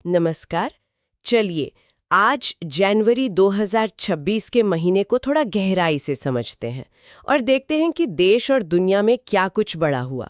नमस्कार। चलिए आज जनवरी 2026 के महीने को थोड़ा गहराई से समझते हैं और देखते हैं कि देश और दुनिया में क्या कुछ बड़ा हुआ।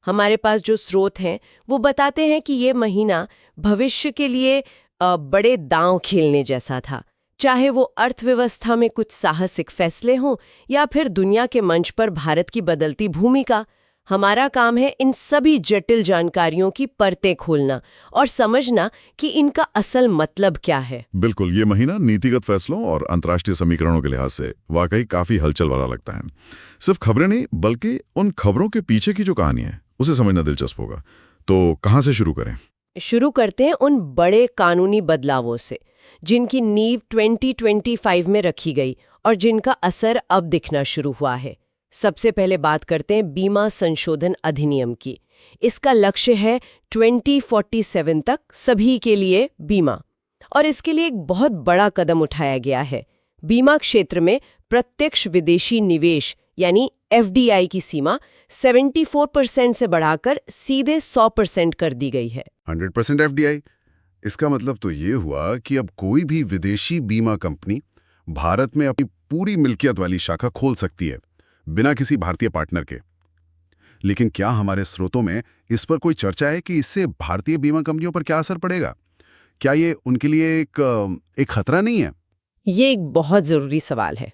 हमारे पास जो स्रोत हैं वो बताते हैं कि ये महीना भविष्य के लिए बड़े दांव खेलने जैसा था। चाहे वो अर्थव्यवस्था में कुछ साहसिक फैसले हों या फिर दुनिया के मंच पर भारत की बदलती भूमिका, हमारा काम है इन सभी जटिल जानकारियों की परतें खोलना और समझना कि इनका असल मतलब क्या है। बिल्कुल, ये महीना नीतिगत फैसलों और अंतर्राष्ट्रीय समीकरणों के लिहाज से वाकई काफी हलचल वाला लगता है। सिर्फ खबरें नहीं, बल्कि उन खबरों के पीछे की जो कहानी है उसे समझना दिलचस्प होगा। तो कहाँ से शुरू करें? शुरू करते हैं उन बड़े कानूनी बदलावों से जिनकी नींव 2025 में रखी गई और जिनका असर अब दिखना शुरू हुआ है। सबसे पहले बात करते हैं बीमा संशोधन अधिनियम की। इसका लक्ष्य है 2047 तक सभी के लिए बीमा, और इसके लिए एक बहुत बड़ा कदम उठाया गया है। बीमा क्षेत्र में प्रत्यक्ष विदेशी निवेश यानी FDI की सीमा 74% से बढ़ाकर सीधे 100% कर दी गई है। 100% FDI? इसका मतलब तो ये हुआ कि अब कोई भी विदेशी बीमा कंपनी भारत में अपनी पूरी मिल्कियत वाली शाखा खोल सकती है बिना किसी भारतीय पार्टनर के। लेकिन क्या हमारे स्रोतों में इस पर कोई चर्चा है कि इससे भारतीय बीमा कंपनियों पर क्या असर पड़ेगा? क्या ये उनके लिए एक खतरा नहीं है? ये एक बहुत जरूरी सवाल है।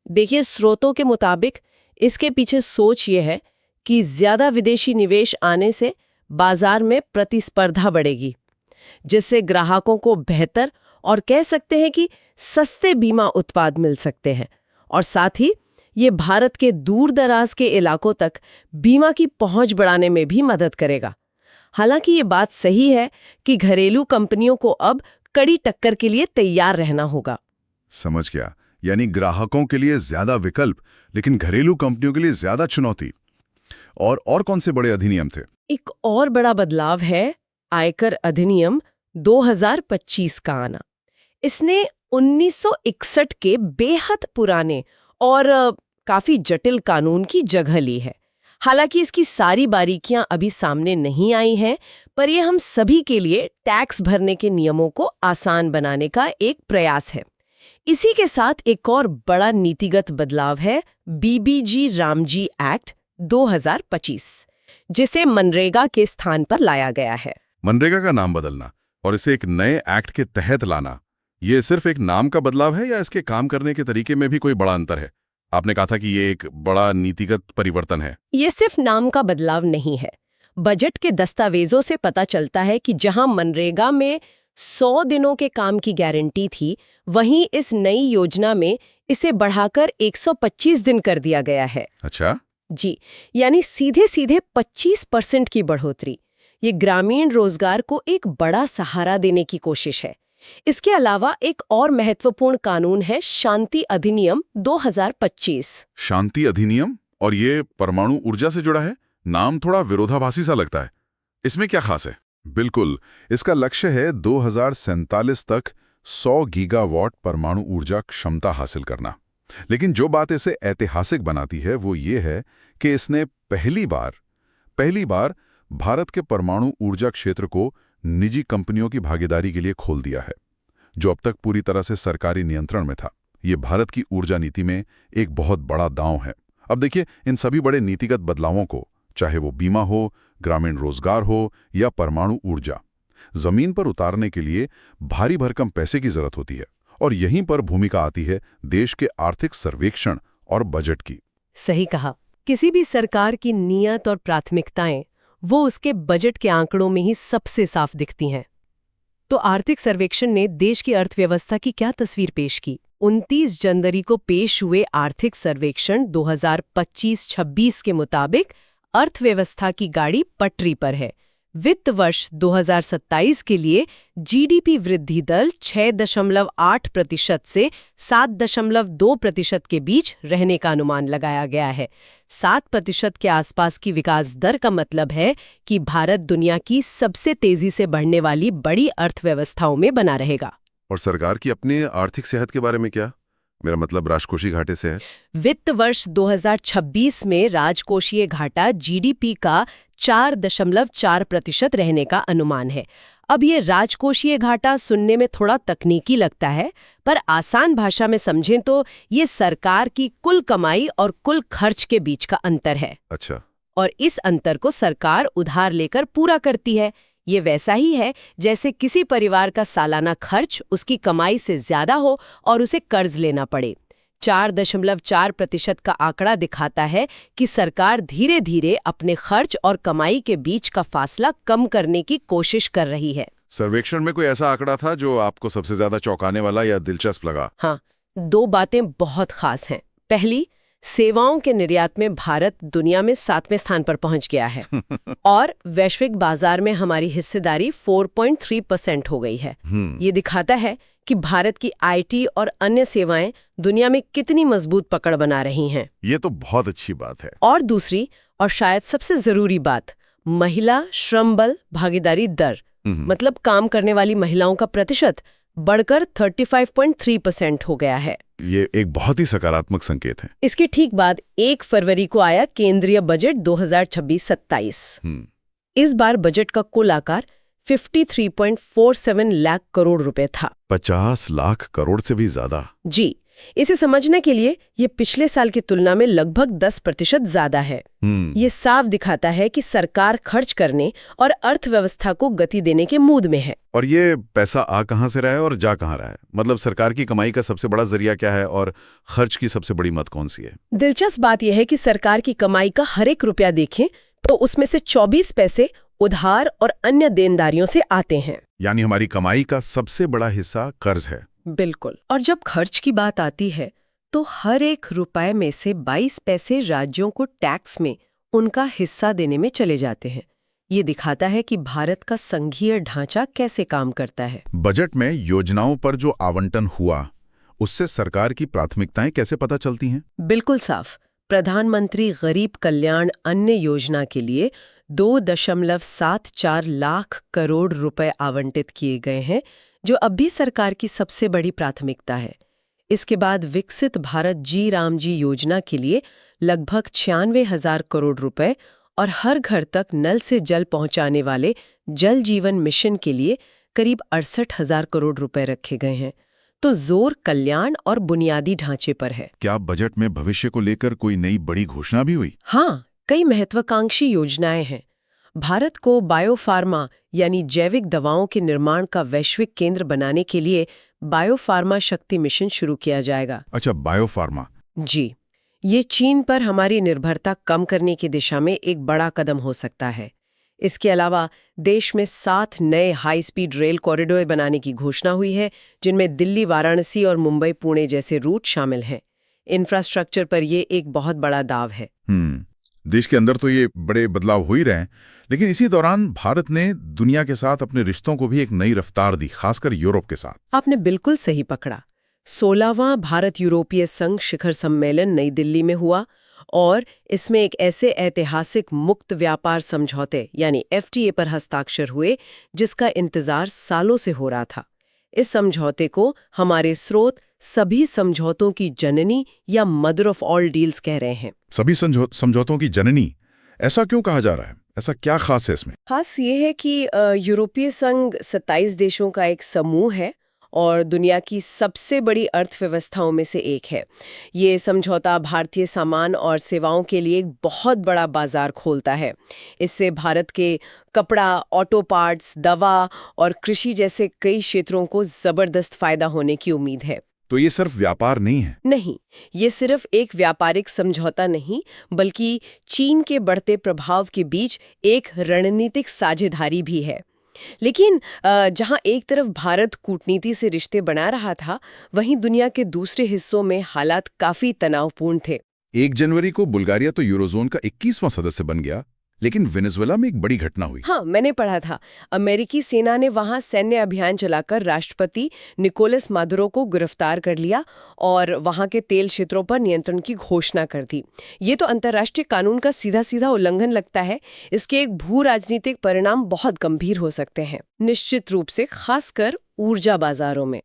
देखिए, स्रोतों के मुताबिक इसके पीछे सोच ये है कि ज्यादा विदेशी निवेश आने से बाजार में प्रतिस्पर्धा बढ़ेगी, जिससे ग्राहकों को बेहतर और कह सकते हैं कि सस्ते बीमा उत्पाद मिल सकते हैं, और साथ ही ये भारत के दूर दराज के इलाकों तक बीमा की पहुंच बढ़ाने में भी मदद करेगा। हालांकि ये बात सही है कि घरेलू कंपनियों को अब कड़ी टक्कर के लिए तैयार रहना होगा। समझ गया। यानी ग्राहकों के लिए ज्यादा विकल्प, लेकिन घरेलू कंपनियों के लिए ज्यादा चुनौती। और कौन से बड़े अधिनियम थे? एक और बड़ा बदलाव है आयकर अधिनियम 2025 का आना। इसने 1961 के बेहद पुराने और काफी जटिल कानून की जगह ली है। हालांकि इसकी सारी बारीकियां अभी सामने नहीं आई हैं, पर यह हम सभी के लिए टैक्स भरने के नियमों को आसान बनाने का एक प्रयास है। इसी के साथ एक और बड़ा नीतिगत बदलाव है BBG रामजी एक्ट 2025, जिसे मनरेगा के स्थान पर लाया गया है। मनरेगा का नाम बदलना और इसे एक नए एक्ट के तहत लाना, ये सिर्फ एक नाम का बदलाव है या इसके काम करने के तरीके में भी कोई बड़ा अंतर है? आपने कहा था कि ये एक बड़ा नीतिगत परिवर्तन है। ये सिर्फ नाम का बदलाव नहीं है। बजट के दस्तावेजों से पता चलता है कि जहां मनरेगा में 100 दिनों के काम की गारंटी थी, वहीं इस नई योजना में इसे बढ़ाकर 125 दिन कर दिया गया है। अच्छा जी, यानी सीधे सीधे 25% की बढ़ोतरी। ये ग्रामीण रोजगार को एक बड़ा सहारा देने की कोशिश है। इसके अलावा एक और महत्वपूर्ण कानून है शांति अधिनियम 2025। शांति अधिनियम? और ये परमाणु ऊर्जा से जुड़ा है? नाम थोड़ा विरोधाभासी सा लगता है। इसमें क्या खास है? बिल्कुल, इसका लक्ष्य है 2047 तक 100 गीगावाट परमाणु ऊर्जा क्षमता हासिल करना। लेकिन जो बात इसे ऐतिहासिक बनाती है वो ये है कि इसने पहली बार भारत के परमाणु ऊर्जा क्षेत्र को निजी कंपनियों की भागीदारी के लिए खोल दिया है, जो अब तक पूरी तरह से सरकारी नियंत्रण में था। ये भारत की ऊर्जा नीति में एक बहुत बड़ा दांव है। अब देखिए, इन सभी बड़े नीतिगत बदलावों को, चाहे वो बीमा हो, ग्रामीण रोजगार हो या परमाणु ऊर्जा, जमीन पर उतारने के लिए भारी भरकम पैसे की जरूरत होती है, और यहीं पर भूमिका आती है देश के आर्थिक सर्वेक्षण और बजट की। सही कहा। किसी भी सरकार की नीयत और प्राथमिकताएं वो उसके बजट के आंकड़ों में ही सबसे साफ दिखती हैं। तो आर्थिक सर्वेक्षण ने देश की अर्थव्यवस्था की क्या तस्वीर पेश की? 29 जनवरी को पेश हुए आर्थिक सर्वेक्षण 2025-26 के मुताबिक अर्थव्यवस्था की गाड़ी पटरी पर है। वित्त वर्ष 2027 के लिए GDP वृद्धि दर 6.8% से 7.2% के बीच रहने का अनुमान लगाया गया है। 7% के आसपास की विकास दर का मतलब है कि भारत दुनिया की सबसे तेजी से बढ़ने वाली बड़ी अर्थव्यवस्थाओं में बना रहेगा। और सरकार की अपनी आर्थिक सेहत के बारे में क्या? मेरा मतलब राजकोषीय घाटे से है। वित्त वर्ष 2026 में राजकोषीय घाटा GDP का 4.4% रहने का अनुमान है। अब ये राजकोषीय घाटा सुनने में थोड़ा तकनीकी लगता है, पर आसान भाषा में समझें तो ये सरकार की कुल कमाई और कुल खर्च के बीच का अंतर है। अच्छा। और इस अंतर को सरकार उधार लेकर पूरा करती है। ये वैसा ही है जैसे किसी परिवार का सालाना खर्च उसकी कमाई से ज्यादा हो और उसे कर्ज लेना पड़े। 4.4% का आंकड़ा दिखाता है कि सरकार धीरे धीरे अपने खर्च और कमाई के बीच का फासला कम करने की कोशिश कर रही है। सर्वेक्षण में कोई ऐसा आंकड़ा था जो आपको सबसे ज्यादा चौंकाने वाला या दिलचस्प लगा? हाँ, 2 बातें बहुत खास हैं। पहली, सेवाओं के निर्यात में भारत दुनिया में 7वें स्थान पर पहुंच गया है और वैश्विक बाजार में हमारी हिस्सेदारी 4.3% हो गई है। ये दिखाता है कि भारत की आईटी और अन्य सेवाएं दुनिया में कितनी मजबूत पकड़ बना रही हैं। ये तो बहुत अच्छी बात है। और दूसरी और शायद सबसे जरूरी बात, महिला श्रम बल भागीदारी दर, मतलब काम करने वाली महिलाओं का प्रतिशत बढ़कर 35.3% हो गया है। ये एक बहुत ही सकारात्मक संकेत है। इसके ठीक बाद 1 फरवरी को आया केंद्रीय बजट 2026-27। इस बार बजट का कुल आकार 53.47 लाख करोड़ रुपए था। 50 लाख करोड़ से भी ज्यादा। जी, इसे समझने के लिए ये पिछले साल की तुलना में लगभग 10% ज्यादा है। ये साफ दिखाता है कि सरकार खर्च करने और अर्थव्यवस्था को गति देने के मूड में है। और ये पैसा आ कहां से रहा है और जा कहां रहा है? मतलब सरकार की कमाई का सबसे बड़ा जरिया क्या है और खर्च की सबसे बड़ी मद कौन सी है? दिलचस्प बात यह है कि सरकार की कमाई का हर एक रुपया देखें तो उसमें से 24 पैसे उधार और अन्य देनदारियों से आते हैं। यानी हमारी कमाई का सबसे बड़ा हिस्सा कर्ज है। बिल्कुल। और जब खर्च की बात आती है तो हर एक रुपए में से 22 पैसे राज्यों को टैक्स में उनका हिस्सा देने में चले जाते हैं। ये दिखाता है कि भारत का संघीय ढांचा कैसे काम करता है। बजट में योजनाओं पर जो आवंटन हुआ उससे सरकार की प्राथमिकताएं कैसे पता चलती हैं? बिल्कुल साफ। प्रधानमंत्री गरीब कल्याण अन्न योजना के लिए 2.74 लाख करोड़ रुपए आवंटित किए गए हैं, जो अब भी सरकार की सबसे बड़ी प्राथमिकता है। इसके बाद विकसित भारत जी राम जी योजना के लिए लगभग 96,000 करोड़ रुपए और हर घर तक नल से जल पहुंचाने वाले जल जीवन मिशन के लिए करीब 68,000 करोड़ रुपए रखे गए हैं। तो जोर कल्याण और बुनियादी ढांचे पर है। क्या बजट में भविष्य को लेकर कोई नई बड़ी घोषणा भी हुई? हाँ, कई महत्वाकांक्षी योजनाएं हैं। भारत को बायोफार्मा यानी जैविक दवाओं के निर्माण का वैश्विक केंद्र बनाने के लिए बायोफार्मा शक्ति मिशन शुरू किया जाएगा। अच्छा, बायोफार्मा। जी, ये चीन पर हमारी निर्भरता कम करने की दिशा में एक बड़ा कदम हो सकता है। इसके अलावा देश में 7 नए हाई स्पीड रेल कॉरिडोर बनाने की घोषणा हुई है, जिनमें दिल्ली, वाराणसी और मुंबई, पुणे जैसे रूट शामिल हैं। इंफ्रास्ट्रक्चर पर ये एक बहुत बड़ा दाव है। देश के अंदर तो ये बड़े बदलाव हो ही रहे हैं, लेकिन इसी दौरान भारत ने दुनिया के साथ अपने रिश्तों को भी एक नई रफ्तार दी, खासकर यूरोप के साथ। आपने बिल्कुल सही पकड़ा। 16वां भारत यूरोपीय संघ शिखर सम्मेलन नई दिल्ली में हुआ और इसमें एक ऐसे ऐतिहासिक मुक्त व्यापार समझौते यानी FTA पर हस्ताक्षर हुए जिसका इंतजार सालों से हो रहा था। इस समझौते को हमारे स्रोत सभी समझौतों की जननी या मदर ऑफ ऑल डील्स कह रहे हैं। सभी समझौतों की जननी, ऐसा क्यों कहा जा रहा है? ऐसा क्या खास है इसमें? खास ये है कि यूरोपीय संघ 27 देशों का एक समूह है और दुनिया की सबसे बड़ी अर्थव्यवस्थाओं में से एक है। ये समझौता भारतीय सामान और सेवाओं के लिए एक बहुत बड़ा बाजार खोलता है। इससे भारत के कपड़ा, ऑटो पार्ट्स, दवा और कृषि जैसे कई क्षेत्रों को जबरदस्त फायदा होने की उम्मीद है। तो ये सिर्फ व्यापार नहीं है? नहीं, ये सिर्फ एक व्यापारिक समझौता नहीं, बल्कि चीन के बढ़ते प्रभाव के बीच एक रणनीतिक साझेदारी भी है। लेकिन जहां एक तरफ भारत कूटनीति से रिश्ते बना रहा था, वहीं दुनिया के दूसरे हिस्सों में हालात काफी तनावपूर्ण थे। 1 जनवरी को बुल्गारिया तो यूरोजोन का 21वां सदस्य बन गया, लेकिन वेनेजुएला में एक बड़ी घटना हुई। हाँ, मैंने पढ़ा था। अमेरिकी सेना ने वहां सैन्य अभियान चलाकर राष्ट्रपति निकोलस मादुरो को गिरफ्तार कर लिया और वहां के तेल क्षेत्रों पर नियंत्रण की घोषणा कर दी। ये तो अंतर्राष्ट्रीय कानून का सीधा सीधा उल्लंघन लगता है। इसके एक भू राजनीतिक परिणाम बहुत गंभीर हो सकते हैं, निश्चित रूप से खासकर ऊर्जा बाजारों में।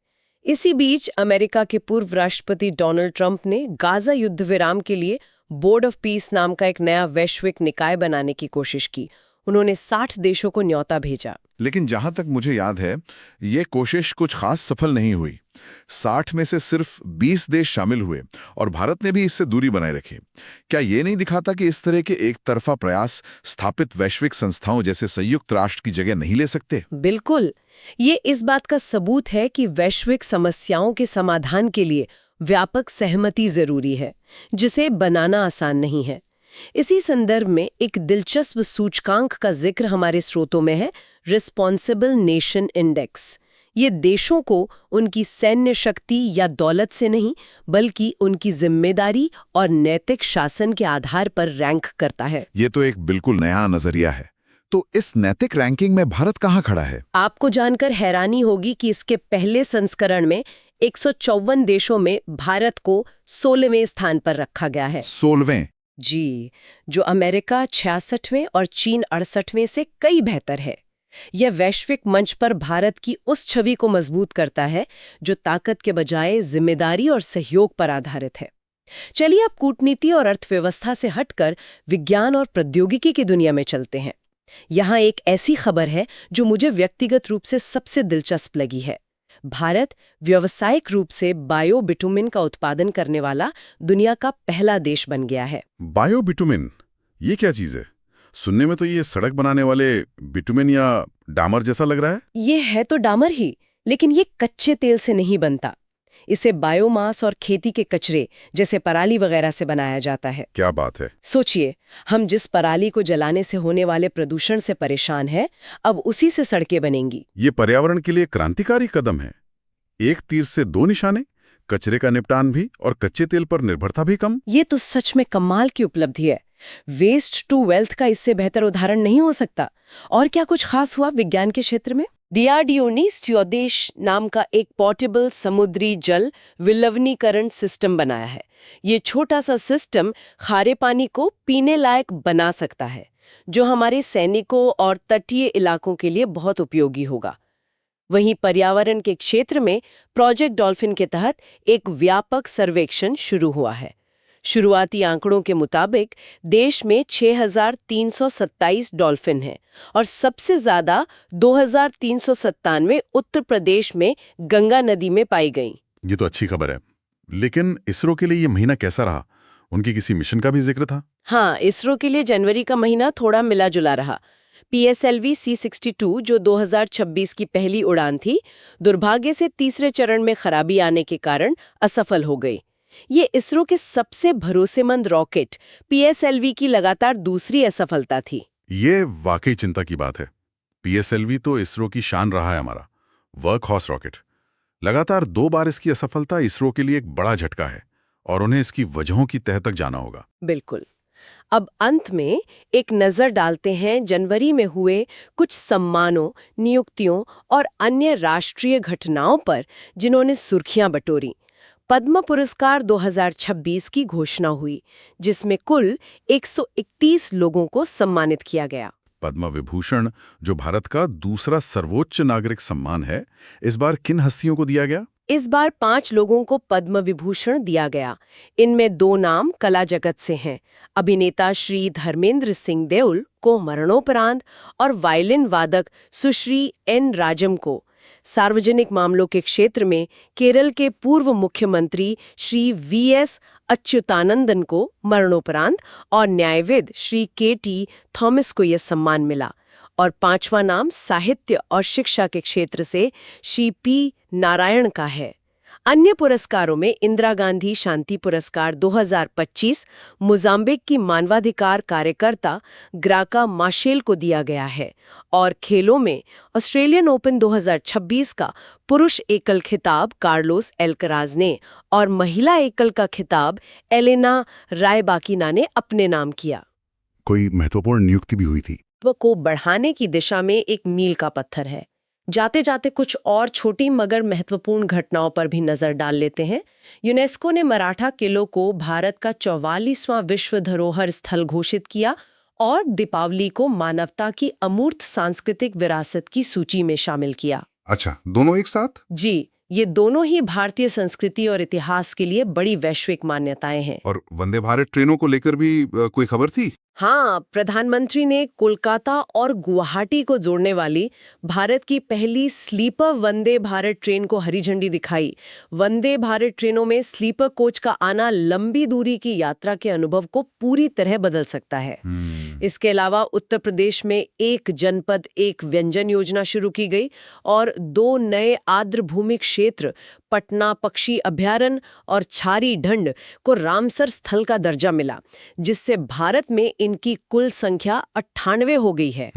इसी बीच अमेरिका के पूर्व राष्ट्रपति डोनाल्ड ट्रंप ने गाजा युद्ध विराम के लिए बोर्ड ऑफ पीस नाम का एक नया वैश्विक निकाय बनाने की कोशिश की। उन्होंने 60 देशों को न्योता भेजा। लेकिन जहां तक मुझे याद है, ये कोशिश कुछ खास सफल नहीं हुई। 60 में से सिर्फ 20 देश शामिल हुए और भारत ने भी इससे दूरी बनाए रखी। क्या ये नहीं दिखाता कि इस तरह के एक तरफा प्रयास स्थापित वैश्विक संस्थाओं जैसे संयुक्त राष्ट्र की जगह नहीं ले सकते? बिल्कुल, ये इस बात का सबूत है कि वैश्विक समस्याओं के समाधान के लिए व्यापक सहमति जरूरी है, जिसे बनाना आसान नहीं है। इसी संदर्भ में एक दिलचस्प सूचकांक का जिक्र हमारे स्रोतों में है, रिस्पॉन्सिबल नेशन इंडेक्स। ये देशों को उनकी सैन्य शक्ति या दौलत से नहीं, बल्कि उनकी जिम्मेदारी और नैतिक शासन के आधार पर रैंक करता है। ये तो एक बिल्कुल नया नजरिया है। तो इस नैतिक रैंकिंग में भारत कहाँ खड़ा है? आपको जानकर हैरानी होगी कि इसके पहले संस्करण में 154 देशों में भारत को 16वें स्थान पर रखा गया है। 16वें? जी, जो अमेरिका 66वें और चीन 68वें से कई बेहतर है। यह वैश्विक मंच पर भारत की उस छवि को मजबूत करता है जो ताकत के बजाय जिम्मेदारी और सहयोग पर आधारित है। चलिए अब कूटनीति और अर्थव्यवस्था से हटकर विज्ञान और प्रौद्योगिकी की दुनिया में चलते हैं। यहाँ एक ऐसी खबर है जो मुझे व्यक्तिगत रूप से सबसे दिलचस्प लगी है। भारत व्यावसायिक रूप से बायो बिटुमिन का उत्पादन करने वाला दुनिया का पहला देश बन गया है। बायो बिटुमिन, ये क्या चीज है? सुनने में तो ये सड़क बनाने वाले बिटुमिन या डामर जैसा लग रहा है। ये है तो डामर ही, लेकिन ये कच्चे तेल से नहीं बनता। इसे बायोमास और खेती के कचरे जैसे पराली वगैरह से बनाया जाता है। क्या बात है! सोचिए, हम जिस पराली को जलाने से होने वाले प्रदूषण से परेशान हैं, अब उसी से सड़कें बनेंगी। ये पर्यावरण के लिए क्रांतिकारी कदम है। एक तीर से दो निशाने, कचरे का निपटान भी और कच्चे तेल पर निर्भरता भी कम। ये तो सच में कमाल की उपलब्धि है। वेस्ट टू वेल्थ का इससे बेहतर उदाहरण नहीं हो सकता। और क्या कुछ खास हुआ विज्ञान के क्षेत्र में? DRDO ने स्ट्योदेश नाम का एक पोर्टेबल समुद्री जल विलवनीकरण सिस्टम बनाया है। ये छोटा सा सिस्टम खारे पानी को पीने लायक बना सकता है, जो हमारे सैनिकों और तटीय इलाकों के लिए बहुत उपयोगी होगा। वहीं पर्यावरण के क्षेत्र में प्रोजेक्ट डॉल्फिन के तहत एक व्यापक सर्वेक्षण शुरू हुआ है। शुरुआती आंकड़ों के मुताबिक देश में 6,327 डॉल्फिन हैं और सबसे ज्यादा 2,397 उत्तर प्रदेश में गंगा नदी में पाई गईं। ये तो अच्छी खबर है। लेकिन इसरो के लिए ये महीना कैसा रहा? उनकी किसी मिशन का भी जिक्र था? हाँ, इसरो के लिए जनवरी का महीना थोड़ा मिला जुला रहा। PSLV C62, जो 2026 की पहली उड़ान थी, दुर्भाग्य से तीसरे चरण में खराबी आने के कारण असफल हो गई। ये इसरो के सबसे भरोसेमंद रॉकेट PSLV की लगातार दूसरी असफलता थी। ये वाकई चिंता की बात है। PSLV तो इसरो की शान रहा है, हमारा वर्क हॉर्स रॉकेट। लगातार 2 बार इसकी असफलता इसरो के लिए एक बड़ा झटका है और उन्हें इसकी वजहों की तह तक जाना होगा। बिल्कुल। अब अंत में एक नजर डालते हैं जनवरी में हुए कुछ सम्मानों, नियुक्तियों और अन्य राष्ट्रीय घटनाओं पर जिन्होंने सुर्खियां बटोरी। पद्म पुरस्कार 2026 की घोषणा हुई, जिसमें कुल 131 लोगों को सम्मानित किया गया। पद्म विभूषण, जो भारत का दूसरा सर्वोच्च नागरिक सम्मान है, इस बार किन हस्तियों को दिया गया? इस बार 5 लोगों को पद्म विभूषण दिया गया। इनमें 2 नाम कला जगत से हैं। अभिनेता श्री धर्मेंद्र सिंह देओल को मरणोपरांत और वायलिन वादक सुश्री N राजम को। सार्वजनिक मामलों के क्षेत्र में केरल के पूर्व मुख्यमंत्री श्री VS अच्युतानंदन को मरणोपरांत और न्यायविद श्री KT थॉमस को यह सम्मान मिला। और 5वां नाम साहित्य और शिक्षा के क्षेत्र से श्री P नारायण का है। अन्य पुरस्कारों में इंदिरा गांधी शांति पुरस्कार 2025 मोजाम्बिक की मानवाधिकार कार्यकर्ता ग्राका माशेल को दिया गया है और खेलों में ऑस्ट्रेलियन ओपन 2026 का पुरुष एकल खिताब कार्लोस एल्कराज ने और महिला एकल का खिताब एलेना रायबाकिना ने अपने नाम किया। कोई महत्वपूर्ण नियुक्ति भी हुई थी को बढ़ाने की दिशा में एक मील का पत्थर है। जाते जाते कुछ और छोटी मगर महत्वपूर्ण घटनाओं पर भी नजर डाल लेते हैं। यूनेस्को ने मराठा किलों को भारत का 44वां विश्व धरोहर स्थल घोषित किया और दीपावली को मानवता की अमूर्त सांस्कृतिक विरासत की सूची में शामिल किया। अच्छा, दोनों एक साथ? जी, ये दोनों ही भारतीय संस्कृति और इतिहास के लिए बड़ी वैश्विक मान्यताएं हैं। और वंदे भारत ट्रेनों को लेकर भी कोई खबर थी? हाँ, प्रधानमंत्री ने कोलकाता और गुवाहाटी को जोड़ने वाली भारत की पहली स्लीपर वंदे भारत ट्रेन को हरी झंडी दिखाई। वंदे भारत ट्रेनों में स्लीपर कोच का आना लंबी दूरी की यात्रा के अनुभव को पूरी तरह बदल सकता है। इसके अलावा उत्तर प्रदेश में एक जनपद एक व्यंजन योजना शुरू की गई और 2 नए आर्द्रभूमि क्षेत्र पटना पक्षी अभयारण्य और छारी ढंड को रामसर स्थल का दर्जा मिला, जिससे भारत में इनकी कुल संख्या 98 हो गई है।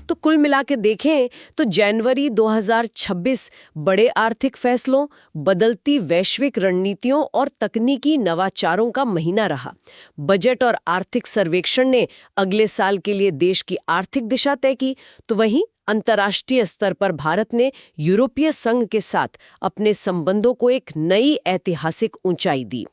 तो कुल मिला के देखें तो जनवरी 2026 बड़े आर्थिक फैसलों, बदलती वैश्विक रणनीतियों और तकनीकी नवाचारों का महीना रहा। बजट और आर्थिक सर्वेक्षण ने अगले साल के लिए देश की आर्थिक दिशा तय की, तो वहीं अंतर्राष्ट्रीय स्तर पर भारत ने यूरोपीय संघ के साथ अपने संबंधों को एक नई ऐतिहासिक ऊंचाई दी।